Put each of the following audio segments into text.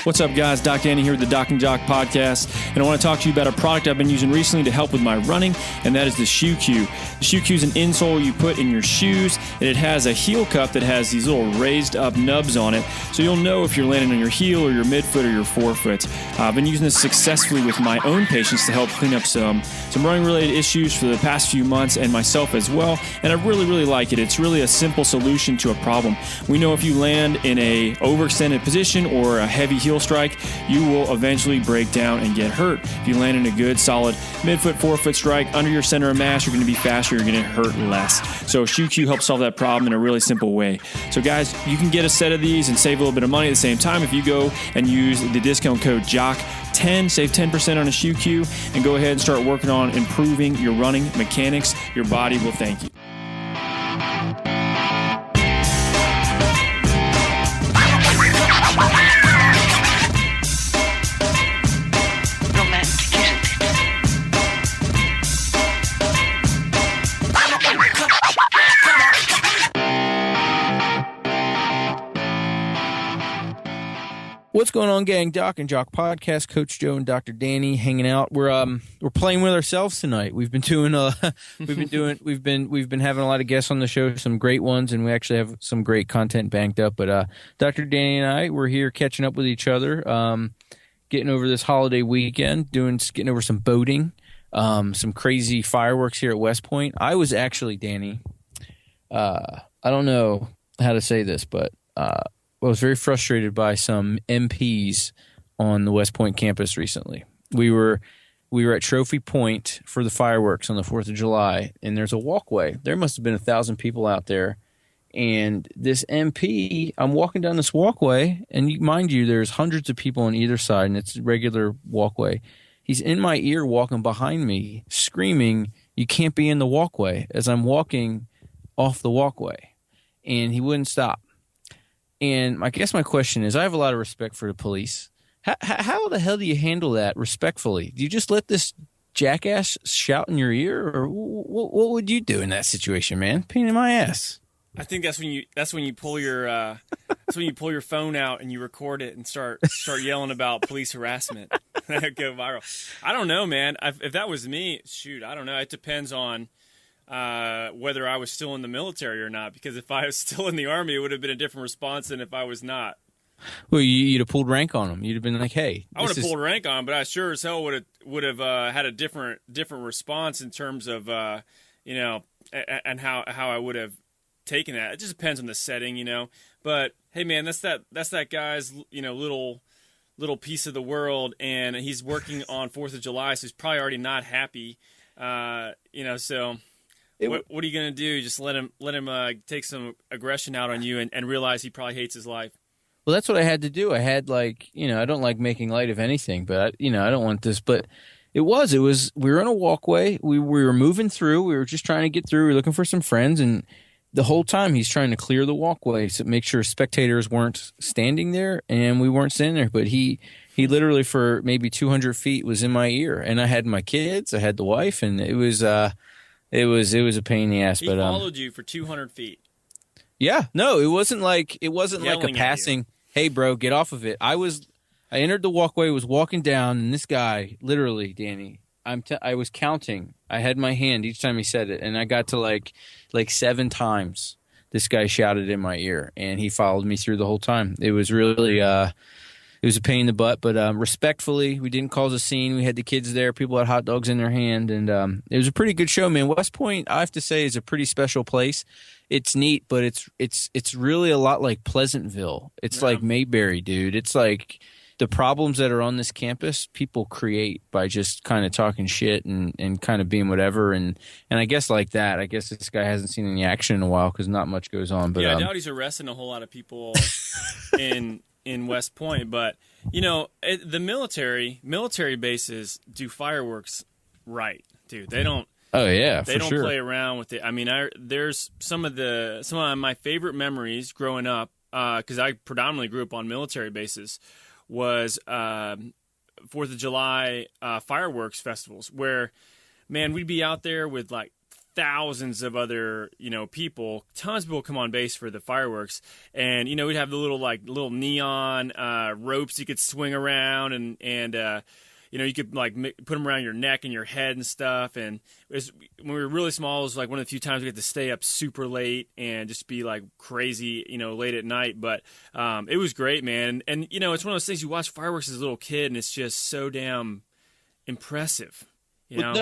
What's up, guys? Doc Danny here with the Doc and Jock podcast, and I want to talk to you about a product I've been using recently to help with my running, and that is the Shoe Cue. The Shoe Cue is an insole you put in your shoes, and it has a heel cup that has these little raised up nubs on it, so you'll know if you're landing on your heel or your midfoot or your forefoot. I've been using this successfully with my own patients to help clean up some running-related issues for the past few months, and myself as well, and I really like it. It's really a simple solution to a problem. We know if you land in a overextended position or a heavy heel strike, you will eventually break down and get hurt. If you land in a good, solid midfoot, forefoot strike under your center of mass, you're going to be faster, you're going to hurt less. So Shoe Cue helps solve that problem in a really simple way. So guys, you can get a set of these and save a little bit of money at the same time if you go and use the discount code JOCK10, save 10% on a Shoe Cue, and go ahead and start working on improving your running mechanics. Your body will thank you. What's going on, gang? Doc and Jock podcast. Coach Joe and Dr. Danny hanging out. We're playing with ourselves tonight. We've been doing we've been having a lot of guests on the show, some great ones, and we actually have some great content banked up. But Dr. Danny and I, we're here catching up with each other, getting over this holiday weekend, getting over some boating, some crazy fireworks here at West Point. I was actually, Danny, I don't know how to say this, but I was very frustrated by some MPs on the West Point campus recently. We were at Trophy Point for the fireworks on the 4th of July, and there's a walkway. There must have been 1,000 people out there. And this MP, I'm walking down this walkway, and mind you, there's hundreds of people on either side, and it's a regular walkway. He's in my ear walking behind me, screaming, "You can't be in the walkway," as I'm walking off the walkway. And he wouldn't stop. And I guess my question is, I have a lot of respect for the police. How the hell do you handle that respectfully? Do you just let this jackass shout in your ear, or what would you do in that situation, man? Pain in my ass. I think that's when you pull your phone out and you record it and start yelling about police harassment. That'd go viral. I don't know, man. If that was me, shoot, I don't know. It depends on whether I was still in the military or not, because if I was still in the Army, it would have been a different response than if I was not. Well, you'd have pulled rank on them. You'd have been like, "Hey, I would have pulled rank on them, but I sure as hell would have had a different response in terms of and how I would have taken that. It just depends on the setting, But hey, man, that's that guy's little piece of the world, and he's working on 4th of July, so he's probably already not happy, So. What are you going to do? Just let him take some aggression out on you and realize he probably hates his life. Well, that's what I had to do. I had I don't like making light of anything, but I don't want this. But it was we were on a walkway. We were moving through. We were just trying to get through. We were looking for some friends, and the whole time he's trying to clear the walkway to make sure spectators weren't standing there, and we weren't standing there. But he literally for maybe 200 feet was in my ear, and I had my kids, I had the wife, and it was It was a pain in the ass. He but followed you for 200 feet. Yeah, no, it wasn't like a passing. Hey, bro, get off of it. I entered the walkway, was walking down, and this guy, literally, Danny, I was counting. I had my hand each time he said it, and I got to like 7 times. This guy shouted in my ear, and he followed me through the whole time. It was really it was a pain in the butt, but respectfully, we didn't cause a scene. We had the kids there. People had hot dogs in their hand, and it was a pretty good show, man. West Point, I have to say, is a pretty special place. It's neat, but it's really a lot like Pleasantville. It's like Mayberry, dude. It's like the problems that are on this campus, people create by just kind of talking shit and kind of being whatever. And I guess like that, I guess this guy hasn't seen any action in a while because not much goes on. But yeah, I doubt he's arresting a whole lot of people in West Point, but the military bases do fireworks right, dude. They don't. Oh yeah, they don't sure. play around with it. I mean, there's some of my favorite memories growing up, because I predominantly grew up on military bases, was 4th of July fireworks festivals, where, man, we'd be out there with like thousands of other, people. Tons of people come on base for the fireworks, and we'd have the little neon ropes you could swing around, and you could put them around your neck and your head and stuff. And when we were really small, it was like one of the few times we had to stay up super late and just be like crazy, late at night. But it was great, man. And it's one of those things, you watch fireworks as a little kid, and it's just so damn impressive. No,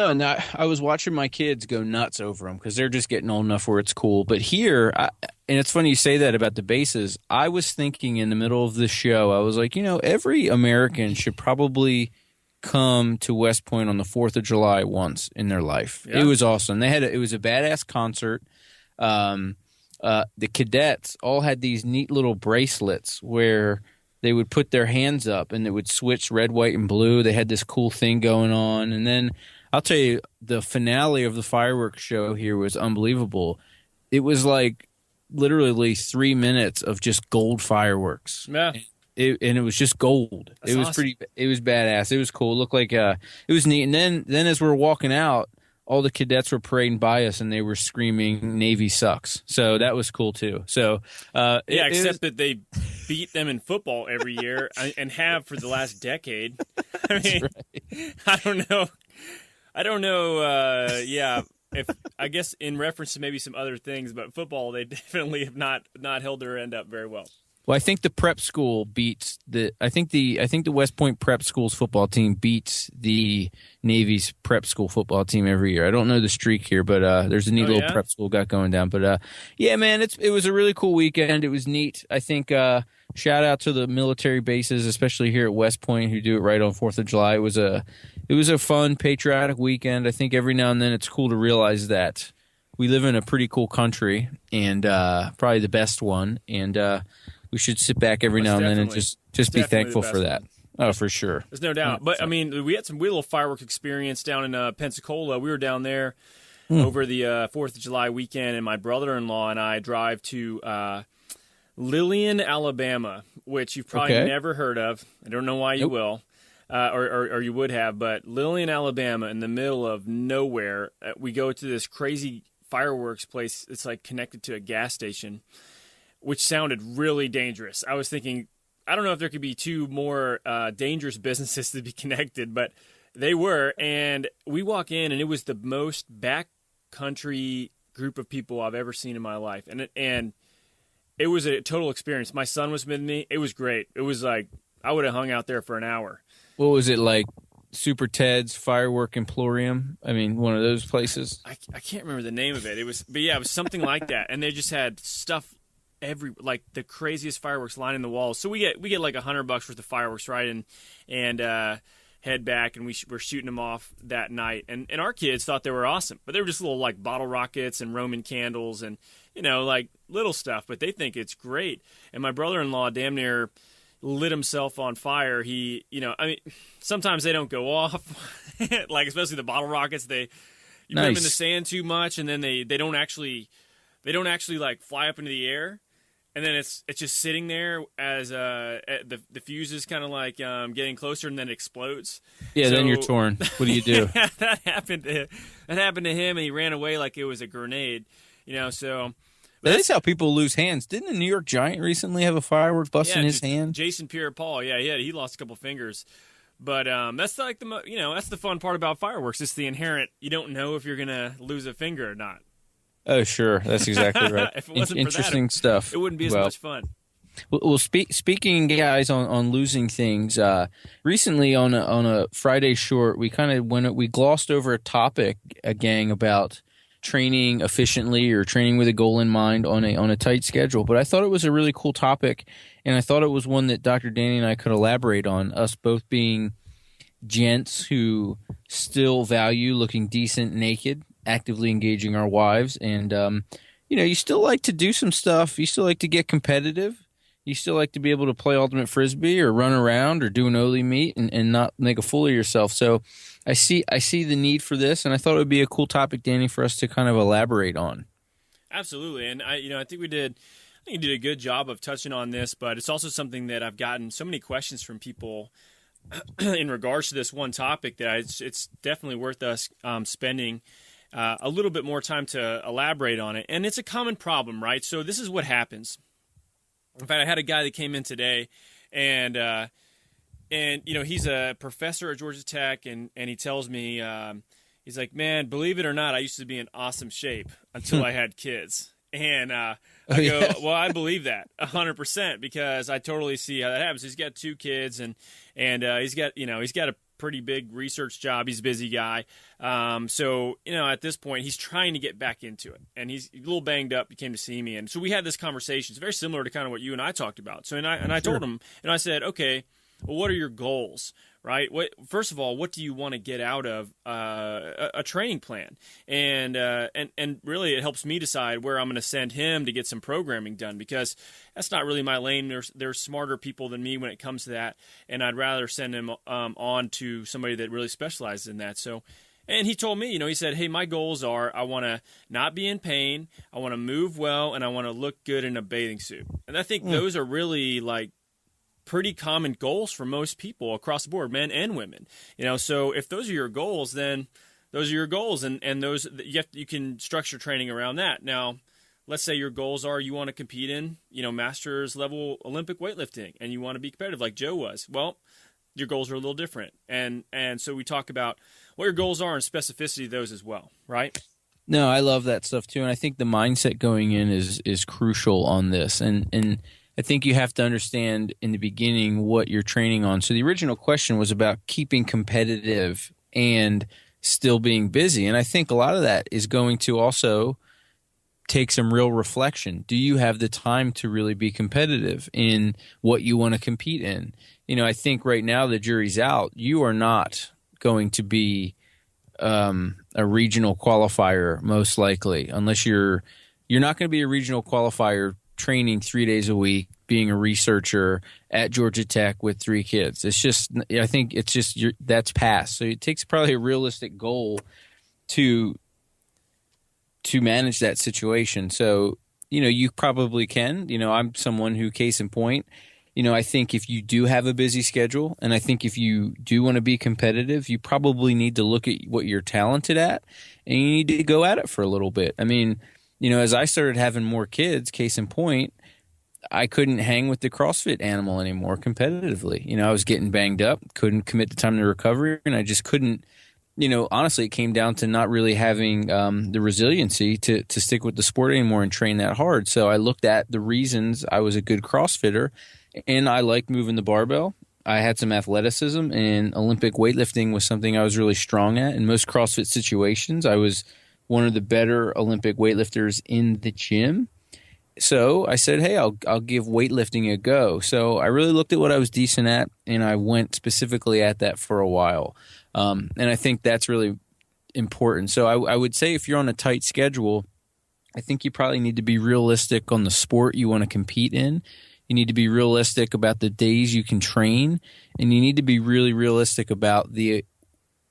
I was watching my kids go nuts over them because they're just getting old enough where it's cool. But here, and it's funny you say that about the bases. I was thinking in the middle of the show, I was like, every American should probably come to West Point on the 4th of July once in their life. Yeah. It was awesome. It was a badass concert. The cadets all had these neat little bracelets where they would put their hands up and it would switch red, white, and blue. They had this cool thing going on. And then I'll tell you, the finale of the fireworks show here was unbelievable. It was like literally 3 minutes of just gold fireworks. Yeah. And it was just gold. That's it was awesome. It was badass. It was cool. It looked like it was neat. And then as we were walking out, all the cadets were parading by us and they were screaming "Navy sucks." So that was cool too. So except that they beat them in football every year and have for the last decade. I mean, right. I don't know. If I guess in reference to maybe some other things, but football, they definitely have not held their end up very well. Well, I think the prep school beats the. I think the West Point prep school's football team beats the Navy's prep school football team every year. I don't know the streak here, but there's a neat little prep school got going down. But yeah, man, it was a really cool weekend. It was neat. I think shout out to the military bases, especially here at West Point, who do it right on 4th of July. It was a fun, patriotic weekend. I think every now and then it's cool to realize that we live in a pretty cool country and probably the best one, and we should sit back every now and then and just be thankful for that. Oh, for sure. There's no doubt. But, I mean, we had some little fireworks experience down in Pensacola. We were down there over the 4th of July weekend, and my brother-in-law and I drive to Lillian, Alabama, which you've probably never heard of. I don't know why you will, or you would have. But Lillian, Alabama, in the middle of nowhere, we go to this crazy fireworks place. It's like connected to a gas station, which sounded really dangerous. I was thinking, I don't know if there could be two more dangerous businesses to be connected, but they were. And we walk in, and it was the most backcountry group of people I've ever seen in my life. And it was a total experience. My son was with me. It was great. It was like I would have hung out there for an hour. What was it like? Super Ted's Firework Emporium? I mean, one of those places? I can't remember the name of it. It was something like that. And they just had stuff like the craziest fireworks lining the walls. So we get like $100 worth of fireworks, right? And head back, and we're shooting them off that night. And our kids thought they were awesome, but they were just little like bottle rockets and Roman candles and like little stuff. But they think it's great. And my brother-in-law damn near lit himself on fire. He, I mean, sometimes they don't go off, like especially the bottle rockets. You put them in the sand too much, and then they don't actually like fly up into the air. And then it's just sitting there as the fuse is kind of like getting closer, and then it explodes. Yeah, then you're torn. What do you do? That happened to him, and he ran away like it was a grenade. So that is how people lose hands. Didn't the New York Giant recently have a firework bust in his hand? Jason Pierre-Paul, he lost a couple fingers. But that's like that's the fun part about fireworks. It's the inherent. You don't know if you're gonna lose a finger or not. Oh, sure. That's exactly right. If it wasn't interesting for that, stuff. It wouldn't be as much fun. Well, speaking, guys, on losing things, recently on a Friday short, we glossed over a topic, gang, about training efficiently or training with a goal in mind on a tight schedule. But I thought it was a really cool topic, and I thought it was one that Dr. Danny and I could elaborate on, us both being gents who still value looking decent naked, actively engaging our wives, and you still like to do some stuff. You still like to get competitive. You still like to be able to play ultimate frisbee or run around or do an Oli meet and not make a fool of yourself. So I see the need for this, and I thought it would be a cool topic, Danny, for us to kind of elaborate on. Absolutely, and I think you did a good job of touching on this, but it's also something that I've gotten so many questions from people in regards to this one topic that it's definitely worth us spending a little bit more time to elaborate on it. And it's a common problem, right? So this is what happens. In fact, I had a guy that came in today, and he's a professor at Georgia Tech, and he tells me, he's like, man, believe it or not, I used to be in awesome shape until I had kids. And I go, well, I believe that 100% because I totally see how that happens. He's got 2 kids, and he's got a pretty big research job. He's a busy guy. So at this point, he's trying to get back into it, and he's a little banged up. He came to see me, and so we had this conversation. It's very similar to kind of what you and I talked about. So I told him, and I said, okay, well, what are your goals? Right. First of all, what do you want to get out of a training plan? And really, it helps me decide where I'm going to send him to get some programming done because that's not really my lane. There's smarter people than me when it comes to that, and I'd rather send him on to somebody that really specializes in that. So, and he told me, he said, hey, my goals are I want to not be in pain, I want to move well, and I want to look good in a bathing suit. And I think those are really like pretty common goals for most people across the board, men and women. So if those are your goals, then those are your goals, and those you can structure training around that. Now, let's say your goals are you want to compete in, masters level Olympic weightlifting, and you want to be competitive like Joe was. Well, your goals are a little different, and so we talk about what your goals are and specificity of those as well, right? No, I love that stuff too, and I think the mindset going in is crucial on this, and I think you have to understand in the beginning what you're training on. So the original question was about keeping competitive and still being busy. And I think a lot of that is going to also take some real reflection. Do you have the time to really be competitive in what you want to compete in? I think right now the jury's out. You are not going to be a regional qualifier, most likely, unless you're not going to be a regional qualifier training 3 days a week, being a researcher at Georgia Tech with 3 kids. It's just, I think it's just, that's past. So it takes probably a realistic goal to manage that situation. So, you probably can. I'm someone who, case in point, I think if you do have a busy schedule, and I think if you do want to be competitive, you probably need to look at what you're talented at, and you need to go at it for a little bit. I mean, as I started having more kids, case in point, I couldn't hang with the CrossFit animal anymore competitively. I was getting banged up, couldn't commit the time to recovery, and I just couldn't, honestly, it came down to not really having the resiliency to stick with the sport anymore and train that hard. So I looked at the reasons I was a good CrossFitter, and I liked moving the barbell. I had some athleticism, and Olympic weightlifting was something I was really strong at. In most CrossFit situations, I was one of the better Olympic weightlifters in the gym. So I said, hey, I'll give weightlifting a go. So I really looked at what I was decent at, and I went specifically at that for a while. And I think that's really important. So I would say if you're on a tight schedule, I think you probably need to be realistic on the sport you want to compete in. You need to be realistic about the days you can train, and you need to be really realistic about the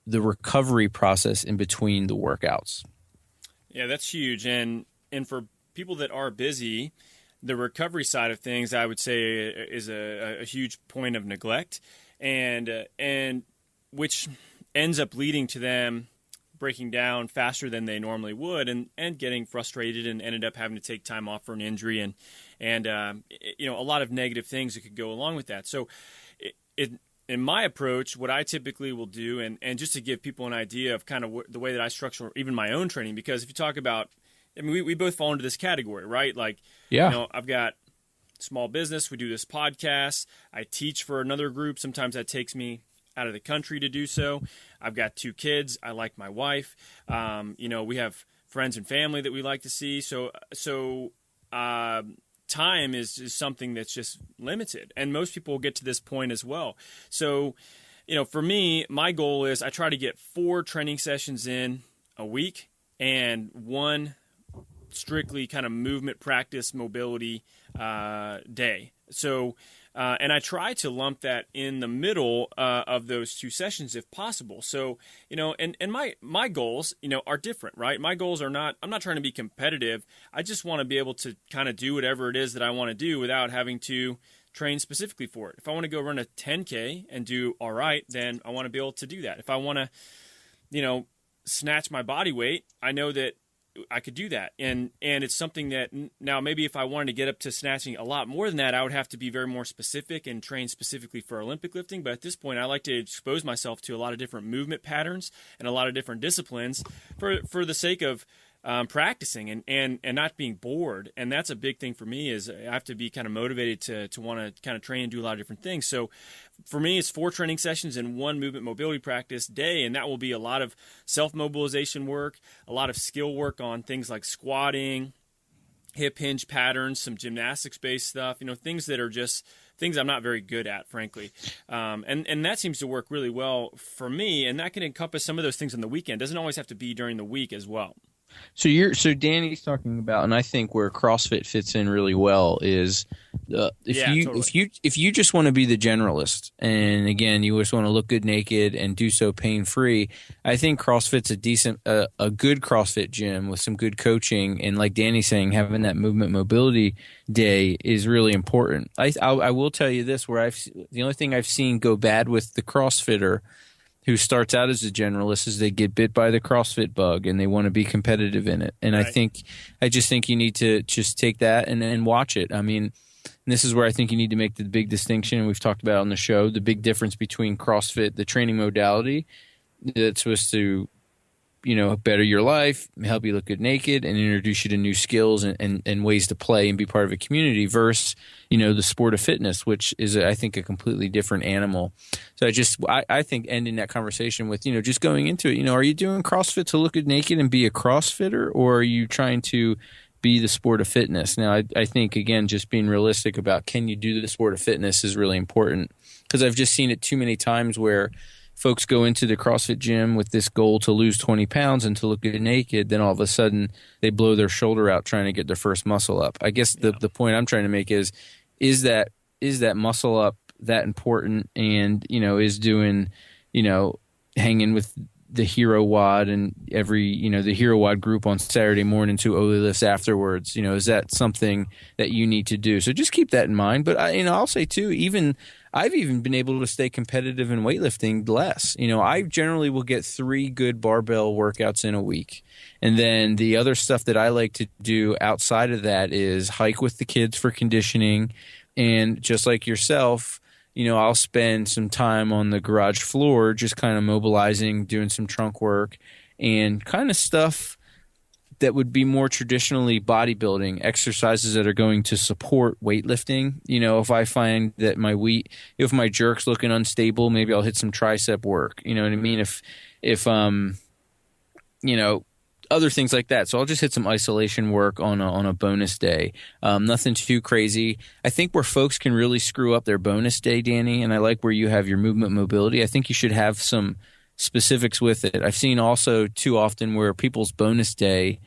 recovery process in between the workouts. Yeah, that's huge. And for people that are busy, the recovery side of things, I would say, is a huge point of neglect, and which ends up leading to them breaking down faster than they normally would, and getting frustrated, and ended up having to take time off for an injury, and a lot of negative things that could go along with that. So, in my approach, what I typically will do, and just to give people an idea of kind of the way that I structure even my own training, because if you talk about, I mean, we both fall into this category, right? Like, yeah. I've got small business, we do this podcast, I teach for another group, sometimes that takes me out of the country to do so. I've got 2 kids, I like my wife, we have friends and family that we like to see, so time is something that's just limited, and most people will get to this point as well. So, for me, my goal is I try to get 4 training sessions in a week and 1 strictly kind of movement practice mobility day. So, and I try to lump that in the middle of those 2 sessions if possible. So, and my goals, are different, right? My goals are not, I'm not trying to be competitive. I just want to be able to kind of do whatever it is that I want to do without having to train specifically for it. If I want to go run a 10K and do all right, then I want to be able to do that. If I want to, snatch my body weight, I know that I could do that. And it's something that now maybe if I wanted to get up to snatching a lot more than that, I would have to be very more specific and train specifically for Olympic lifting. But at this point, I like to expose myself to a lot of different movement patterns and a lot of different disciplines for the sake of practicing and not being bored. And that's a big thing for me, is I have to be kind of motivated to want to kind of train and do a lot of different things. So for me, it's 4 training sessions and 1 movement mobility practice day, and that will be a lot of self-mobilization work, a lot of skill work on things like squatting, hip hinge patterns, some gymnastics-based stuff, things that are just things I'm not very good at, frankly. And that seems to work really well for me, and that can encompass some of those things on the weekend. It doesn't always have to be during the week as well. So Danny's talking about, and I think where CrossFit fits in really well is if you just want to be the generalist, and again you just want to look good naked and do so pain free, I think CrossFit's a good CrossFit gym with some good coaching, and like Danny's saying, having that movement mobility day is really important. I will tell you this, where the only thing I've seen go bad with the CrossFitter who starts out as a generalist is they get bit by the CrossFit bug and they want to be competitive in it. And right. I just think you need to just take that and watch it. I mean, and this is where I think you need to make the big distinction, and we've talked about on the show, the big difference between CrossFit, the training modality that's supposed to, better your life, help you look good naked, and introduce you to new skills and ways to play and be part of a community, versus, the sport of fitness, which is, I think, a completely different animal. So I think ending that conversation with, just going into it, are you doing CrossFit to look good naked and be a CrossFitter, or are you trying to be the sport of fitness? Now, I think, again, just being realistic about can you do the sport of fitness is really important, because I've just seen it too many times where folks go into the CrossFit gym with this goal to lose 20 pounds and to look good naked. Then all of a sudden they blow their shoulder out trying to get their first muscle up. I guess the point I'm trying to make is that muscle up that important, and, is doing, hanging with the Hero WOD and the Hero WOD group on Saturday morning to Oli lifts afterwards, is that something that you need to do? So just keep that in mind. But I'll say too, I've even been able to stay competitive in weightlifting less. I generally will get 3 good barbell workouts in a week. And then the other stuff that I like to do outside of that is hike with the kids for conditioning. And just like yourself, I'll spend some time on the garage floor just kind of mobilizing, doing some trunk work, and kind of stuff that would be more traditionally bodybuilding, exercises that are going to support weightlifting. If I find that if my jerk's looking unstable, maybe I'll hit some tricep work. You know what I mean? If other things like that. So I'll just hit some isolation work on a bonus day. Nothing too crazy. I think where folks can really screw up their bonus day, Danny, and I like where you have your movement mobility, I think you should have some specifics with it. I've seen also too often where people's bonus day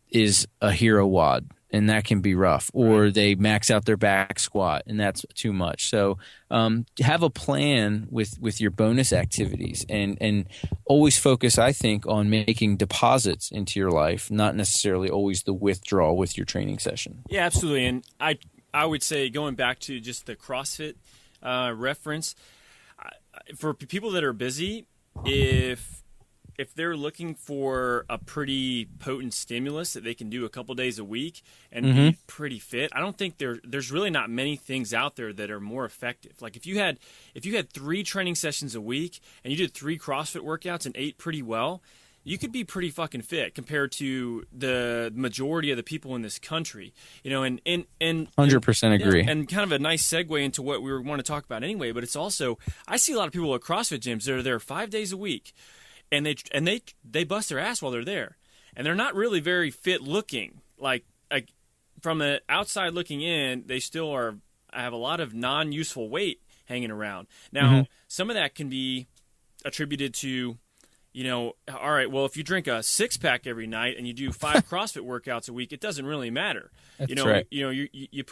is a Hero WOD, and that can be rough, or they max out their back squat, and that's too much. So have a plan with your bonus activities, and always focus, I think, on making deposits into your life, not necessarily always the withdrawal with your training session. Yeah, absolutely. And I would say, going back to just the CrossFit reference, for people that are busy, if they're looking for a pretty potent stimulus that they can do a couple days a week and be pretty fit, I don't think there's really not many things out there that are more effective. Like if you had 3 training sessions a week and you did 3 CrossFit workouts and ate pretty well, you could be pretty fucking fit compared to the majority of the people in this country, and 100% agree. And kind of a nice segue into what we want to talk about anyway. But it's also, I see a lot of people at CrossFit gyms that are there 5 days a week, and they bust their ass while they're there, and they're not really very fit looking. Like from the outside looking in, they still have a lot of non-useful weight hanging around. Now, some of that can be attributed to, all right, well, if you drink a 6-pack every night and you do 5 CrossFit workouts a week, it doesn't really matter. That's right. You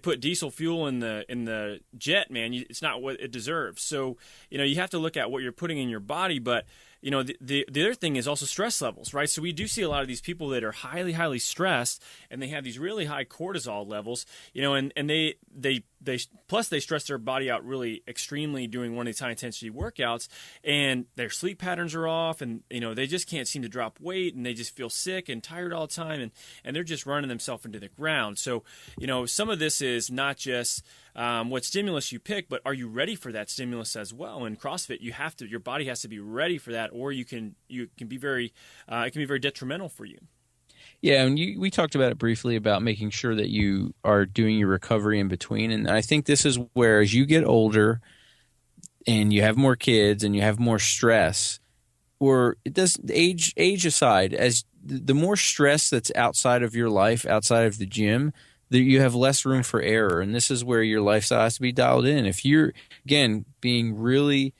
put diesel fuel in the jet, man. It's not what it deserves. So, you have to look at what you're putting in your body. But, the other thing is also stress levels, right? So we do see a lot of these people that are highly, highly stressed, and they have these really high cortisol levels, and they plus they stress their body out really extremely doing one of these high intensity workouts, and their sleep patterns are off, and they just can't seem to drop weight, and they just feel sick and tired all the time, and they're just running themselves into the ground. So some of this is not just what stimulus you pick, but are you ready for that stimulus as well? In CrossFit, your body has to be ready for that, or you can be very it can be very detrimental for you. Yeah, and we talked about it briefly about making sure that you are doing your recovery in between. And I think this is where, as you get older and you have more kids and you have more stress, or it does age aside, as the more stress that's outside of your life, outside of the gym, that you have less room for error. And this is where your lifestyle has to be dialed in. If you're, again, being really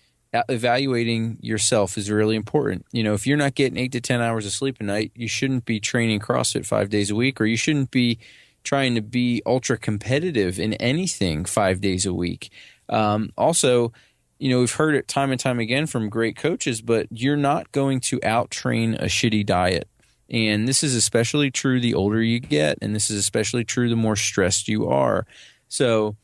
evaluating yourself is really important. If you're not getting 8 to 10 hours of sleep a night, you shouldn't be training CrossFit 5 days a week, or you shouldn't be trying to be ultra competitive in anything 5 days a week. Also, we've heard it time and time again from great coaches, but you're not going to out-train a shitty diet. And this is especially true the older you get, and this is especially true the more stressed you are. So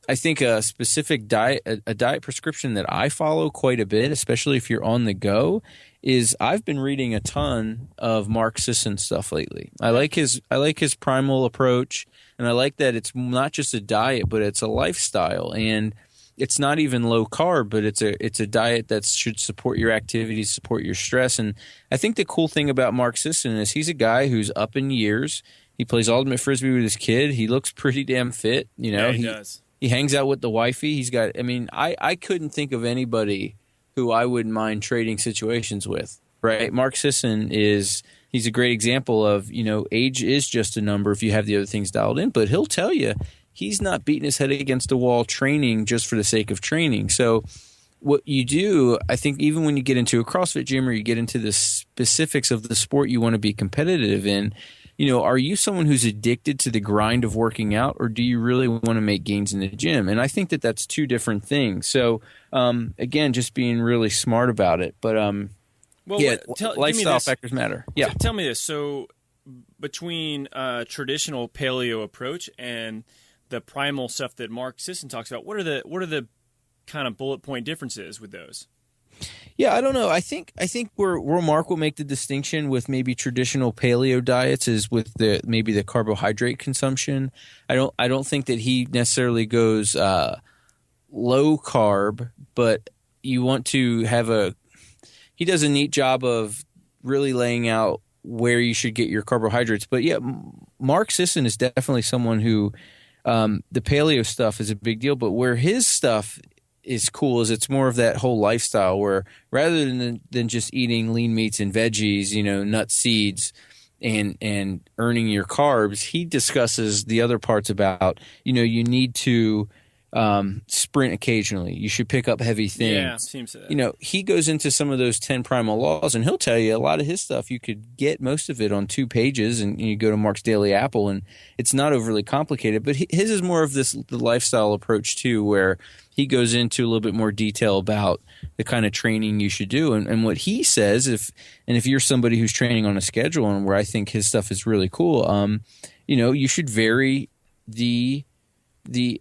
I think a specific diet, a diet prescription that I follow quite a bit, especially if you're on the go, is I've been reading a ton of Mark Sisson stuff lately. I like his primal approach, and I like that it's not just a diet, but it's a lifestyle, and it's not even low carb, but it's a diet that should support your activities, support your stress. And I think the cool thing about Mark Sisson is he's a guy who's up in years. He plays ultimate frisbee with his kid. He looks pretty damn fit. Yeah, he does. He hangs out with the wifey. He's got, I couldn't think of anybody who I wouldn't mind trading situations with, right? Mark Sisson he's a great example of, age is just a number if you have the other things dialed in, but he'll tell you he's not beating his head against a wall training just for the sake of training. So what you do, I think even when you get into a CrossFit gym or you get into the specifics of the sport you want to be competitive in, are you someone who's addicted to the grind of working out, or do you really want to make gains in the gym? And I think that that's two different things. So, again, just being really smart about it. But, lifestyle factors matter. Yeah. Tell me this. So between traditional paleo approach and the primal stuff that Mark Sisson talks about, what are the kind of bullet point differences with those? Yeah, I don't know. I think where Mark will make the distinction with maybe traditional paleo diets is with maybe the carbohydrate consumption. I don't think that he necessarily goes low carb, but you want to have he does a neat job of really laying out where you should get your carbohydrates. But yeah, Mark Sisson is definitely someone who the paleo stuff is a big deal, but where his stuff is cool is it's more of that whole lifestyle where rather than just eating lean meats and veggies, nuts, seeds, and earning your carbs, he discusses the other parts about, you need to sprint occasionally. You should pick up heavy things. Yeah, seems that. He goes into some of those 10 primal laws, and he'll tell you a lot of his stuff. You could get most of it on 2 pages, and you go to Mark's Daily Apple, and it's not overly complicated. But his is more of the lifestyle approach too, where he goes into a little bit more detail about the kind of training you should do. And what he says, if you're somebody who's training on a schedule, and where I think his stuff is really cool, you should vary the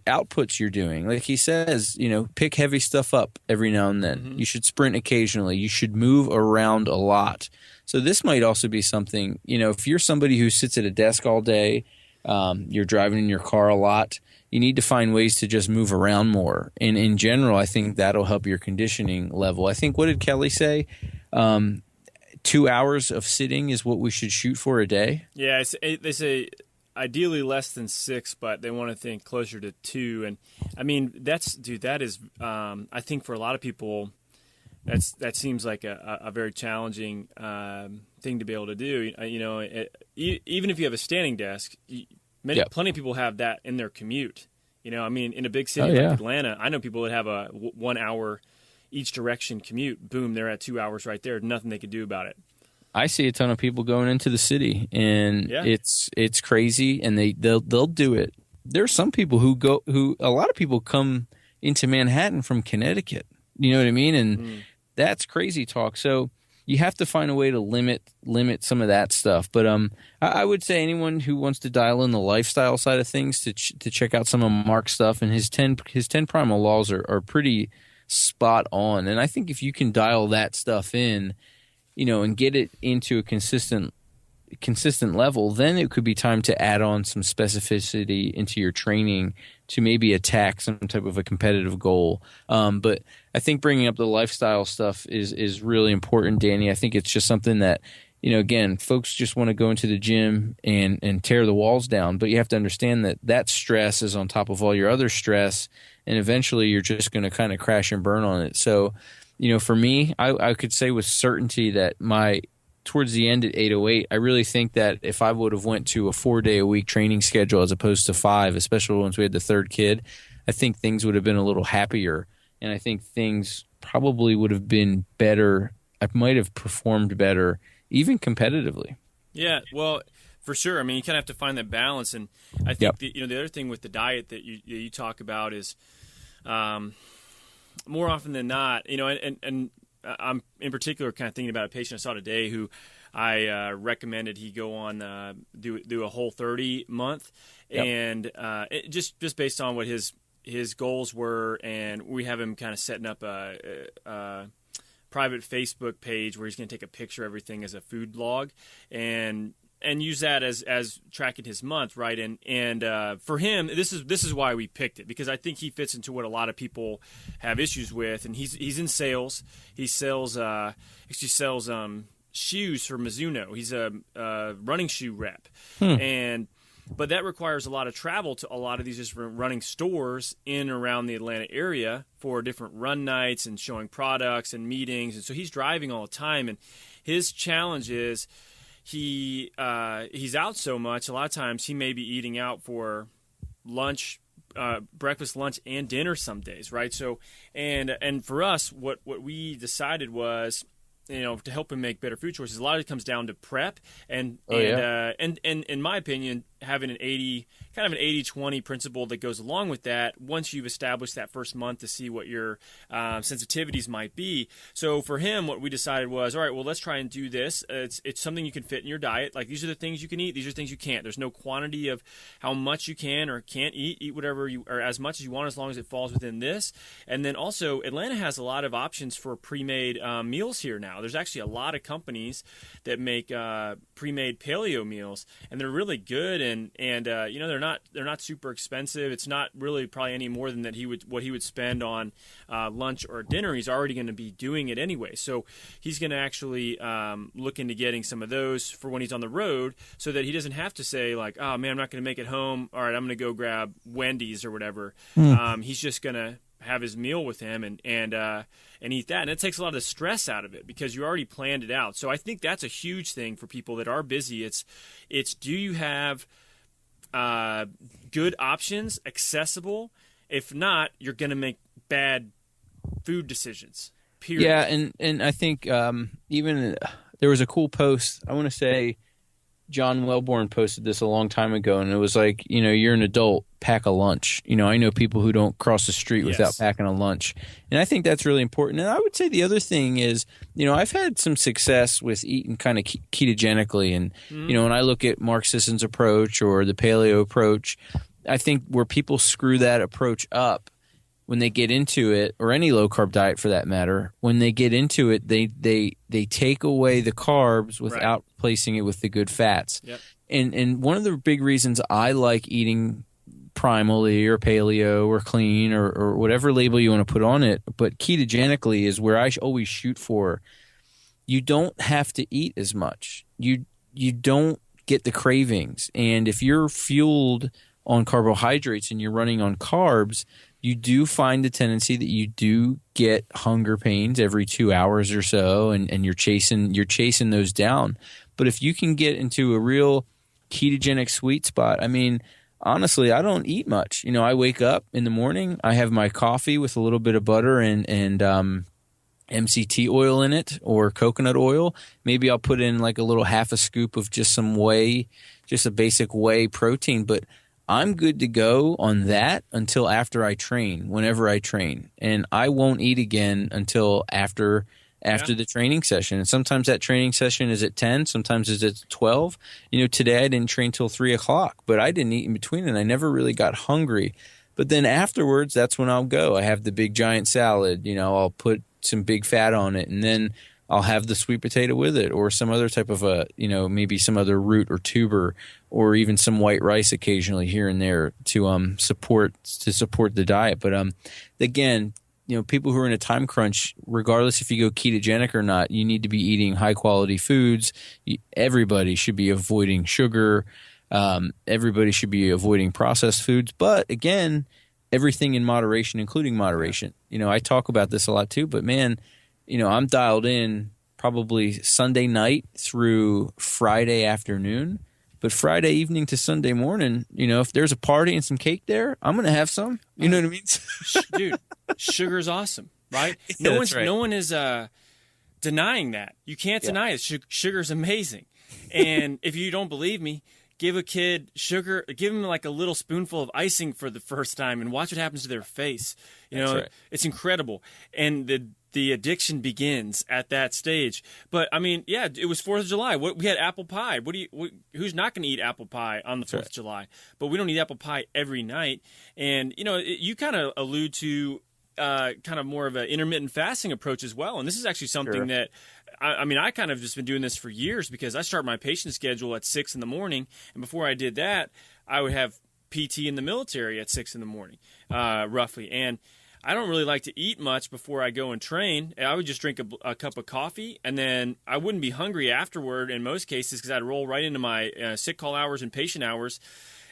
outputs you're doing. Like he says, pick heavy stuff up every now and then. Mm-hmm. You should sprint occasionally. You should move around a lot. So this might also be something, if you're somebody who sits at a desk all day, you're driving in your car a lot, you need to find ways to just move around more. And in general, I think that'll help your conditioning level. I think, what did Kelly say? 2 hours of sitting is what we should shoot for a day. Yeah, they say ideally less than 6, but they want to think closer to 2. And I mean, that is, I think for a lot of people, that seems like a very challenging thing to be able to do. Even if you have a standing desk, plenty of people have that in their commute. In a big city like Atlanta, I know people that have a 1 hour each direction commute. Boom, they're at 2 hours right there. Nothing they could do about it. I see a ton of people going into the city, and it's crazy, and they'll do it. There's some people who a lot of people come into Manhattan from Connecticut. You know what I mean? And that's crazy talk. So you have to find a way to limit some of that stuff. But I would say anyone who wants to dial in the lifestyle side of things to check out some of Mark's stuff, and his 10 primal laws are pretty spot on. And I think if you can dial that stuff in, and get it into a consistent level, then it could be time to add on some specificity into your training to maybe attack some type of a competitive goal. But I think bringing up the lifestyle stuff is really important, Danny. I think it's just something that, again, folks just want to go into the gym and tear the walls down, but you have to understand that stress is on top of all your other stress, and eventually you're just going to kind of crash and burn on it. So, for me, I could say with certainty that towards the end at 808, I really think that if I would have went to a 4-day-a-week training schedule as opposed to 5, especially once we had the third kid, I think things would have been a little happier, and I think things probably would have been better. I might have performed better, even competitively. Yeah, well, for sure. I mean, you kind of have to find that balance, and I think the other thing with the diet that you talk about is more often than not, and I'm in particular kind of thinking about a patient I saw today who I recommended he go on do a Whole30 month, and just based on what his goals were, and we have him kind of setting up a private Facebook page where he's going to take a picture of everything as a food log, and use that as tracking his month, right? And for him, this is why we picked it, because I think he fits into what a lot of people have issues with, and he's in sales. He sells shoes for Mizuno. He's a running shoe rep, but that requires a lot of travel to a lot of these different running stores in and around the Atlanta area for different run nights and showing products and meetings, and so he's driving all the time. And his challenge is he's out so much. A lot of times he may be eating out for lunch, breakfast, lunch, and dinner some days, right? So, and for us, what we decided was, to help him make better food choices, a lot of it comes down to prep and in my opinion, having an 80-20 principle that goes along with that once you've established that first month to see what your sensitivities might be. So for him, what we decided was, all right, well, let's try and do this. It's something you can fit in your diet. Like, these are the things you can eat. These are the things you can't. There's no quantity of how much you can or can't eat. Eat whatever or as much as you want, as long as it falls within this. And then also, Atlanta has a lot of options for pre-made meals here now. There's actually a lot of companies that make pre-made paleo meals, and they're really good. And they're not super expensive. It's not really probably any more than what he would spend on lunch or dinner. He's already going to be doing it anyway. So he's going to actually look into getting some of those for when he's on the road, so that he doesn't have to say like, oh man, I'm not going to make it home. All right, I'm going to go grab Wendy's or whatever. He's just going to have his meal with him and eat that. And it takes a lot of the stress out of it because you already planned it out. So I think that's a huge thing for people that are busy. It's do you have good options, accessible? If not, you're going to make bad food decisions, period. Yeah, and I think even there was a cool post, I want to say John Wellborn posted this a long time ago, and it was like, you're an adult, pack a lunch. I know people who don't cross the street without packing a lunch. And I think that's really important. And I would say the other thing is, I've had some success with eating kind of ketogenically. And, when I look at Mark Sisson's approach or the paleo approach, I think where people screw that approach up when they get into it, or any low-carb diet for that matter, when they get into it, they take away the carbs without replacing it with the good fats. Yep. And one of the big reasons I like eating primally or paleo or clean or whatever label you want to put on it, but ketogenically is where I always shoot for. You don't have to eat as much. You don't get the cravings. And if you're fueled on carbohydrates and you're running on carbs, you do find the tendency that you do get hunger pains every 2 hours or so, and you're chasing those down. But if you can get into a real ketogenic sweet spot, I mean, honestly, I don't eat much. I wake up in the morning, I have my coffee with a little bit of butter and MCT oil in it, or coconut oil. Maybe I'll put in like a little half a scoop of just some whey, just a basic whey protein, but I'm good to go on that until after I train, whenever I train. And I won't eat again until after after the training session. And sometimes that training session is at 10, sometimes it's at 12. Today I didn't train till 3 o'clock, but I didn't eat in between and I never really got hungry. But then afterwards, that's when I'll go. I have the big giant salad, I'll put some big fat on it, and then I'll have the sweet potato with it, or some other type of maybe some other root or tuber, or even some white rice occasionally here and there to support the diet. But again, people who are in a time crunch, regardless if you go ketogenic or not, you need to be eating high quality foods. Everybody should be avoiding sugar. Everybody should be avoiding processed foods. But again, everything in moderation, including moderation. I talk about this a lot too, but man, I'm dialed in probably Sunday night through Friday afternoon. But Friday evening to Sunday morning, if there's a party and some cake there, I'm going to have some. You know what I mean? Dude, sugar's awesome, right? Yeah, No one is denying that. You can't deny it. Sugar's amazing. And if you don't believe me, give a kid sugar, give them like a little spoonful of icing for the first time and watch what happens to their face. It's incredible. And the addiction begins at that stage. But I mean, yeah, it was 4th of July. We had apple pie. Who's not going to eat apple pie on the 4th of July? But we don't eat apple pie every night. And you kind of allude to kind of more of an intermittent fasting approach as well. And this is actually something that I kind of just been doing this for years, because I start my patient schedule at 6 in the morning. And before I did that, I would have PT in the military at 6 in the morning, roughly. And I don't really like to eat much before I go and train. I would just drink a cup of coffee, and then I wouldn't be hungry afterward in most cases, because I'd roll right into my sick call hours and patient hours.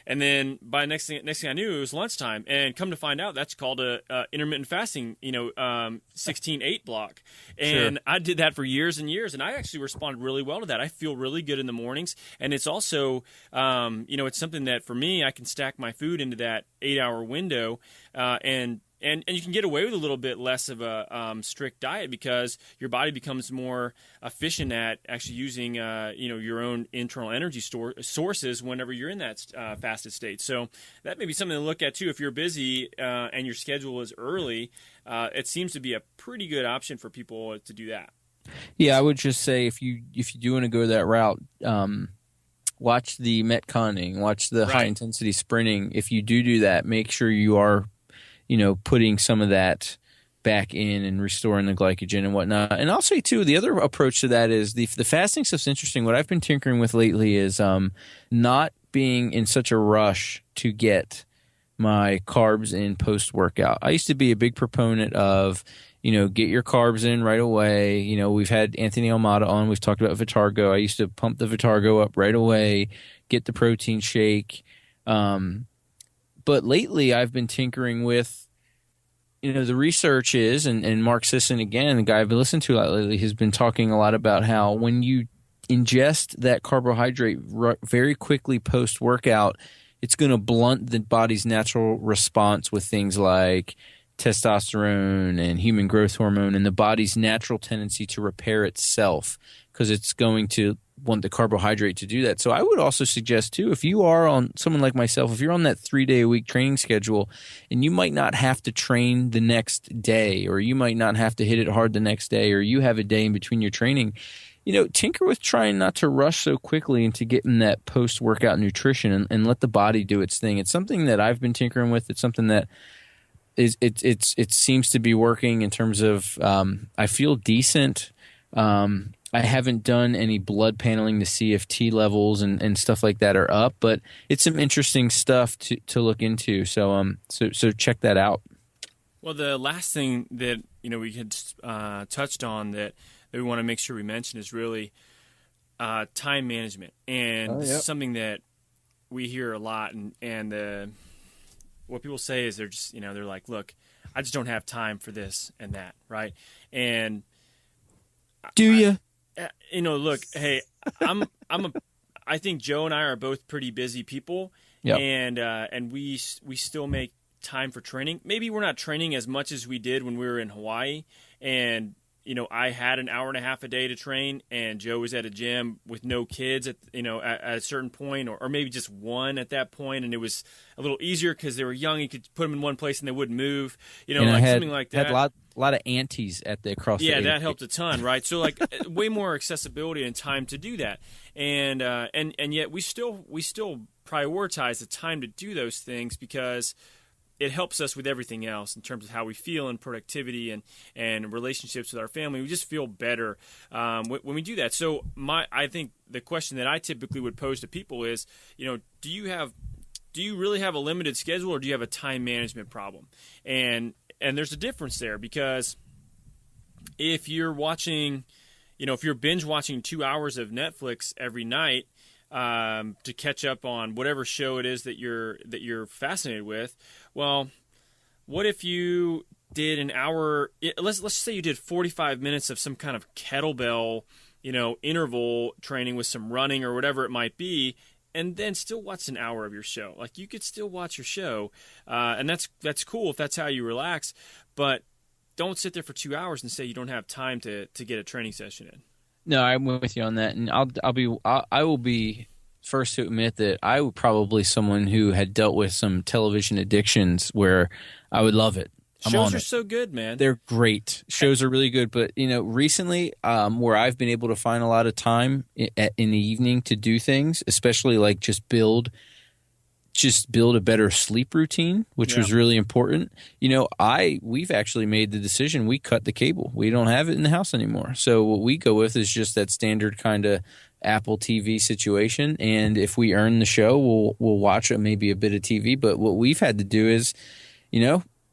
And then by next thing I knew, it was lunchtime. And come to find out, that's called a intermittent fasting, 16-8 block. And I did that for years and years, and I actually responded really well to that. I feel really good in the mornings, and it's also, it's something that for me, I can stack my food into that 8-hour window, and you can get away with a little bit less of a strict diet, because your body becomes more efficient at actually using your own internal energy sources whenever you're in that fasted state. So that may be something to look at too. If you're busy and your schedule is early, it seems to be a pretty good option for people to do that. Yeah, I would just say if you do want to go that route, watch the metconning, watch the high intensity sprinting. If you do that, make sure you are putting some of that back in and restoring the glycogen and whatnot. And I'll say too, the other approach to that is the fasting stuff's interesting. What I've been tinkering with lately is not being in such a rush to get my carbs in post-workout. I used to be a big proponent of, get your carbs in right away. We've had Anthony Almada on. We've talked about Vitargo. I used to pump the Vitargo up right away, get the protein shake. But lately, I've been tinkering with, the research is, and Mark Sisson, again, the guy I've been listening to a lot lately, has been talking a lot about how when you ingest that carbohydrate very quickly post-workout, it's going to blunt the body's natural response with things like testosterone and human growth hormone and the body's natural tendency to repair itself, because it's going to want the carbohydrate to do that. So I would also suggest too, if you are on someone like myself, if you're on that 3-day-a-week training schedule and you might not have to train the next day, or you might not have to hit it hard the next day, or you have a day in between your training, tinker with trying not to rush so quickly into getting that post-workout nutrition and let the body do its thing. It's something that I've been tinkering with. It's something that it seems to be working in terms of I feel decent. I haven't done any blood paneling to see if T levels and stuff like that are up, but it's some interesting stuff to look into. So check that out. Well, the last thing that we had touched on that we want to make sure we mention is really time management, and this is something that we hear a lot. And what people say is they're just they're like, look, I just don't have time for this and that, right? And do you? Look, hey, I think Joe and I are both pretty busy people, and we still make time for training. Maybe we're not training as much as we did when we were in Hawaii, and I had an hour and a half a day to train, and Joe was at a gym with no kids at a certain point, or maybe just one at that point, and it was a little easier because they were young. You could put them in one place and they wouldn't move, and like something like that. Had a lot of aunties at the CrossFit. Yeah, that helped a ton, right? So like way more accessibility and time to do that, and yet we still prioritize the time to do those things because it helps us with everything else in terms of how we feel and productivity and relationships with our family. We just feel better when we do that. So I think the question that I typically would pose to people is, do you really have a limited schedule, or do you have a time management problem? And there's a difference there, because if you're watching, if you're binge watching 2 hours of Netflix every night to catch up on whatever show it is that you're fascinated with, well, what if you did an hour? Let's say you did 45 minutes of some kind of kettlebell, interval training with some running or whatever it might be, and then still watch an hour of your show. Like, you could still watch your show, and that's cool if that's how you relax. But don't sit there for 2 hours and say you don't have time to get a training session in. No, I'm with you on that, and I will be first to admit that I would probably someone who had dealt with some television addictions where I would love it. Shows are so good, man. They're great. Shows are really good, but recently, where I've been able to find a lot of time in the evening to do things, especially like just build a better sleep routine, which was really important. We've actually made the decision. We cut the cable. We don't have it in the house anymore. So what we go with is just that standard kind of Apple TV situation. And if we earn the show, we'll watch maybe a bit of TV. But what we've had to do is,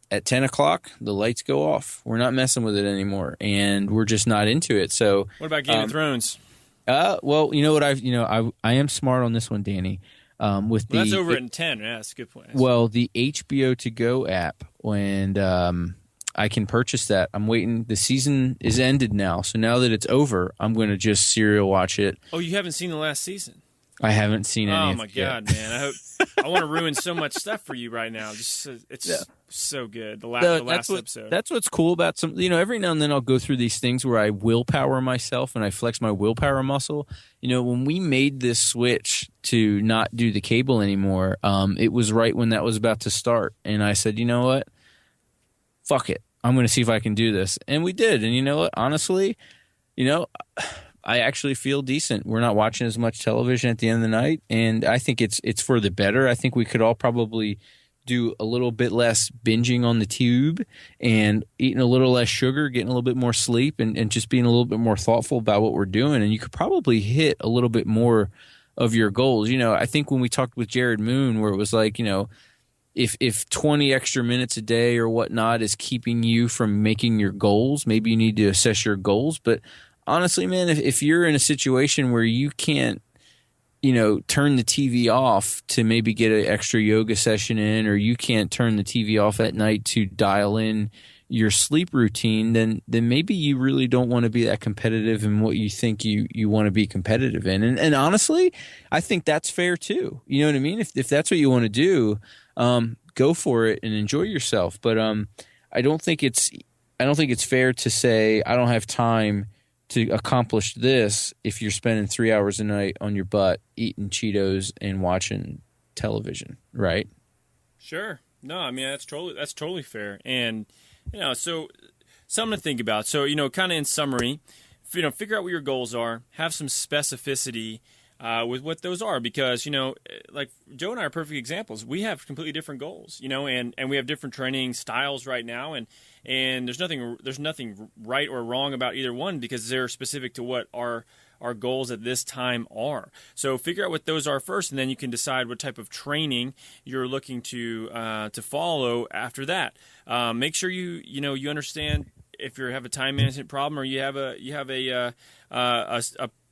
at 10 o'clock, the lights go off. We're not messing with it anymore, and we're just not into it. So what about Game of Thrones? Well, you know what I am smart on this one, Danny. That's over at 10. Yeah, that's a good point. Well, the HBO To Go app, and I can purchase that. I'm waiting. The season is ended now, so now that it's over, I'm going to just serial watch it. Oh, you haven't seen the last season? I haven't seen any. Oh my God, man! I want to ruin so much stuff for you right now. It's so good. The last episode. That's what's cool about some. Every now and then I'll go through these things where I willpower myself and I flex my willpower muscle. When we made this switch to not do the cable anymore, it was right when that was about to start, and I said, you know what? Fuck it. I'm going to see if I can do this, and we did. And you know what? Honestly, I actually feel decent. We're not watching as much television at the end of the night, and I think it's for the better. I think we could all probably do a little bit less binging on the tube and eating a little less sugar, getting a little bit more sleep, and just being a little bit more thoughtful about what we're doing. And you could probably hit a little bit more of your goals. I think when we talked with Jared Moon, where it was like, if 20 extra minutes a day or whatnot is keeping you from making your goals, maybe you need to assess your goals. But honestly, man, if you're in a situation where you can't, turn the TV off to maybe get an extra yoga session in, or you can't turn the TV off at night to dial in your sleep routine, then maybe you really don't want to be that competitive in what you think you want to be competitive in. And honestly, I think that's fair too. You know what I mean? If that's what you want to do, go for it and enjoy yourself. But I don't think it's fair to say I don't have time to accomplish this if you're spending 3 hours a night on your butt eating Cheetos and watching television, right? Sure. No, I mean that's totally fair. And so something to think about. So, kind of in summary, figure out what your goals are, have some specificity with what those are, because, like Joe and I are perfect examples. We have completely different goals, and we have different training styles right now, and there's nothing right or wrong about either one, because they're specific to what our goals at this time are. So figure out what those are first, and then you can decide what type of training you're looking to follow after that. Make sure you understand if you have a time management problem, or you have a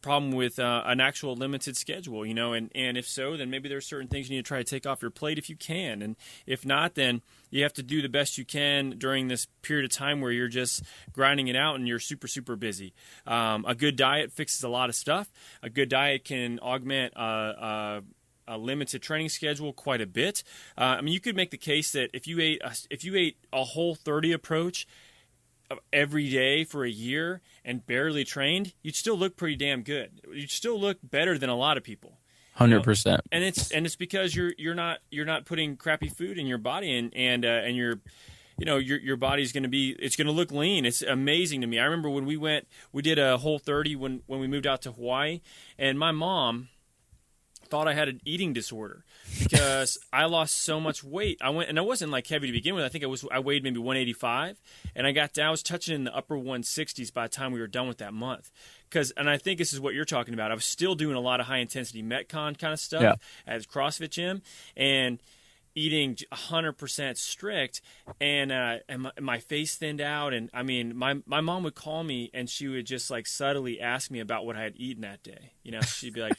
problem with an actual limited schedule, and if so, then maybe there's certain things you need to try to take off your plate if you can, and if not, then you have to do the best you can during this period of time where you're just grinding it out and you're super, super busy. A good diet fixes a lot of stuff. A good diet can augment a limited training schedule quite a bit. You could make the case that if you ate a Whole 30 approach, every day for a year and barely trained, you'd still look pretty damn good. You'd still look better than a lot of people. 100%. And it's because you're not putting crappy food in your body, and your body's going to it's going to look lean. It's amazing to me. I remember when we did a Whole30 when we moved out to Hawaii, and my mom thought I had an eating disorder because I lost so much weight. I wasn't like heavy to begin with. I think I weighed maybe 185, and I was touching in the upper 160s by the time we were done with that month. And I think this is what you're talking about. I was still doing a lot of high intensity Metcon kind of stuff at CrossFit gym, and eating 100% strict, and my face thinned out, and I mean, my mom would call me and she would just like subtly ask me about what I had eaten that day. She'd be like,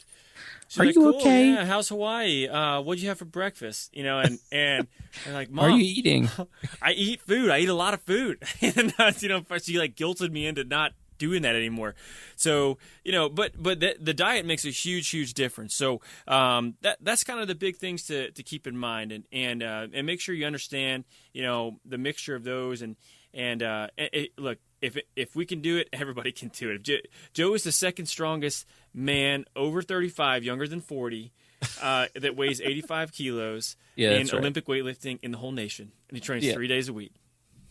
"Are you cool, okay? Yeah, how's Hawaii? What'd you have for breakfast?" And I'm like, "Mom, are you eating?" I eat food. I eat a lot of food, and she like guilted me into not doing that anymore. So but the diet makes a huge difference. So that's kind of the big things to keep in mind, and make sure you understand the mixture of those, and look, if we can do it, everybody can do it. Joe is the second strongest man over 35, younger than 40, that weighs 85 kilos in Olympic weightlifting in the whole nation, and he trains 3 days a week.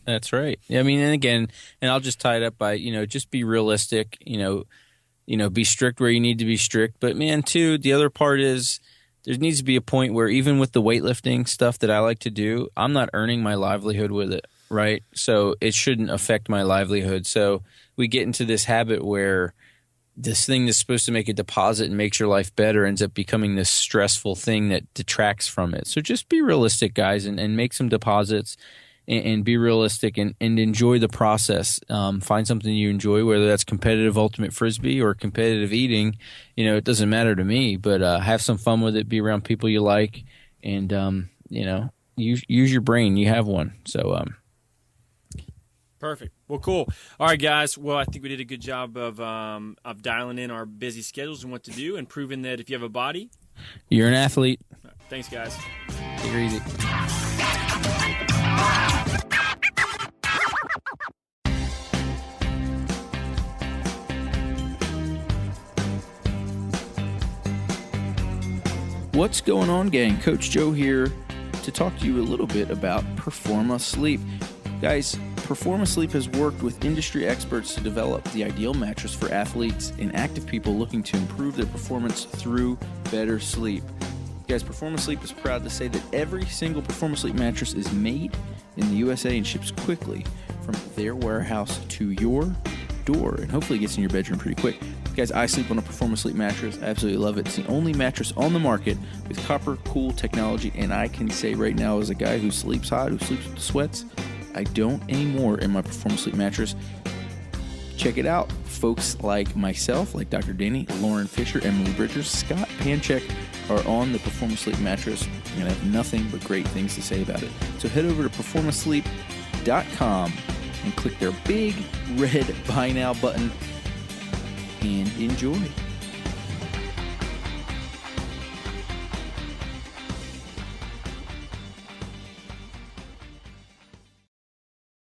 That's right. I mean, and again, and I'll just tie it up by, just be realistic, be strict where you need to be strict. But man, too, the other part is there needs to be a point where even with the weightlifting stuff that I like to do, I'm not earning my livelihood with it, right? So it shouldn't affect my livelihood. So we get into this habit where this thing that's supposed to make a deposit and makes your life better ends up becoming this stressful thing that detracts from it. So just be realistic, guys, and make some deposits. And be realistic and enjoy the process. Find something you enjoy, whether that's competitive ultimate frisbee or competitive eating. It doesn't matter to me, but have some fun with it. Be around people you like, and use your brain. You have one, so. Perfect. Well, cool. All right, guys. Well, I think we did a good job of dialing in our busy schedules and what to do, and proving that if you have a body, you're an athlete. Right. Thanks, guys. Take it easy. What's going on, gang? Coach Joe here to talk to you a little bit about Performa Sleep. Guys, Performa Sleep has worked with industry experts to develop the ideal mattress for athletes and active people looking to improve their performance through better sleep. Guys, Performa Sleep is proud to say that every single Performa Sleep mattress is made in the USA and ships quickly from their warehouse to your door, and hopefully it gets in your bedroom pretty quick. Guys, I sleep on a Performa Sleep mattress. I absolutely love it. It's the only mattress on the market with copper cool technology, and I can say right now, as a guy who sleeps hot, who sleeps with the sweats, I don't anymore in my Performa Sleep mattress. Check it out. Folks like myself, like Dr. Danny, Lauren Fisher, Emily Bridgers, Scott Panchek are on the Performa Sleep mattress, and I have nothing but great things to say about it. So head over to performasleep.com and click their big red Buy Now button and enjoy.